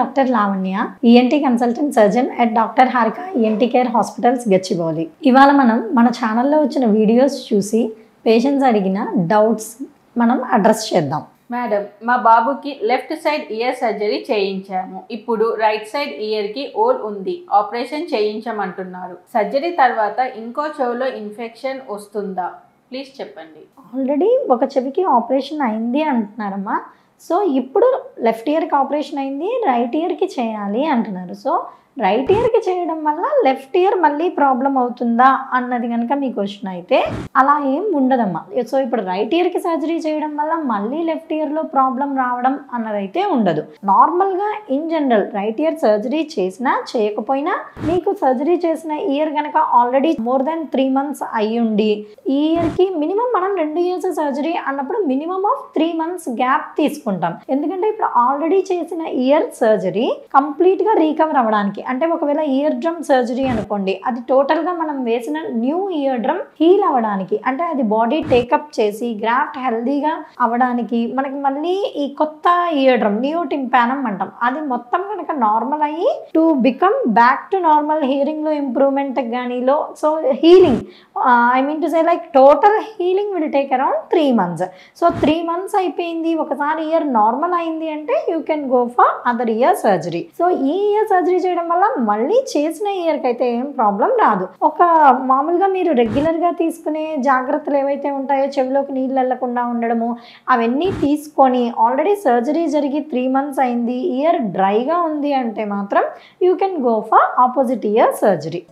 Doctor Lavanya, ENT consultant surgeon at doctor Harika ENT care hospitals Gachibowli. ఇవాళ మనం మన ఛానల్లో వచ్చిన వీడియోస్ చూసి పేషెంట్స్ అడిగిన డౌట్స్ మనం అడ్రస్ చేద్దాం. మేడం, మా బాబుకి లెఫ్ట్ సైడ్ ఇయర్ సర్జరీ చేయించాము. ఇప్పుడు రైట్ సైడ్ ఇయర్ కి హోల్ ఉంది, ఆపరేషన్ చేయించమంటున్నారు. సర్జరీ తర్వాత ఇంకో చెవులో ఇన్ఫెక్షన్ వస్తుందా? ప్లీజ్ చెప్పండి. ఆల్రెడీ ఒక చెవికి ఆపరేషన్ అయింది అంటున్నారమ్మా. సో ఇప్పుడు లెఫ్ట్ ఇయర్కి ఆపరేషన్ అయింది, రైట్ ఇయర్కి చేయాలి అంటున్నారు. సో రైట్ ఇయర్కి చేయడం వల్ల లెఫ్ట్ ఇయర్ మళ్ళీ ప్రాబ్లం అవుతుందా అన్నది కనుక మీ క్వశ్చన్ అయితే అలా ఏం ఉండదమ్మా. సో ఇప్పుడు రైట్ ఇయర్కి సర్జరీ చేయడం వల్ల మళ్ళీ లెఫ్ట్ ఇయర్లో ప్రాబ్లం రావడం అన్నదైతే ఉండదు. నార్మల్గా in general right year surgery చేసినా చేయకపోయినా మీకు సర్జరీ చేసిన ఇయర్ కనుక ఆల్రెడీ మోర్ దెన్ 3 months అయ్యి ఉండి ఈ ఇయర్కి మినిమం మనం 2 years సర్జరీ అన్నప్పుడు మినిమం ఆఫ్ 3 months గ్యాప్ తీసుకుంటాం. ఎందుకంటే ఇప్పుడు ఆల్రెడీ చేసిన ఇయర్ సర్జరీ కంప్లీట్గా రీకవర్ అవ్వడానికి, అంటే ఒకవేళ ఇయర్ డ్రమ్ సర్జరీ అనుకోండి, అది టోటల్గా మనం వేసిన న్యూ ఇయర్ డ్రమ్ హీల్ అవ్వడానికి, అంటే అది బాడీ టేకప్ చేసి గ్రాఫ్ట్ హెల్దీగా అవ్వడానికి మనకి మళ్ళీ ఈ కొత్త ఇయర్ డ్రమ్ నియో టింపానం అంటాం, అది మొత్తం కనుక నార్మల్ అయ్యి to become back to normal హియరింగ్లో ఇంప్రూవ్మెంట్ గానీలో so healing I mean to say like total healing will take around 3 months. So 3 months అయిపోయింది, ఒకసారి ఇయర్ నార్మల్ అయింది అంటే you can go for other ear surgery. So ఈ ear surgery చేయడం వల్ల మళ్ళీ చేసిన ఇయర్కి అయితే ఏం ప్రాబ్లం రాదు. ఒక మామూలుగా మీరు రెగ్యులర్గా తీసుకునే జాగ్రత్తలు ఏవైతే ఉంటాయో, చెవిలోకి నీళ్ళు వెళ్లకుండా ఉండడము, అవన్నీ తీసుకొని ఆల్రెడీ సర్జరీ జరిగి 3 months అయింది, ఇయర్ డ్రైగా ఉంది అంటే మాత్రం you can go for opposite year surgery.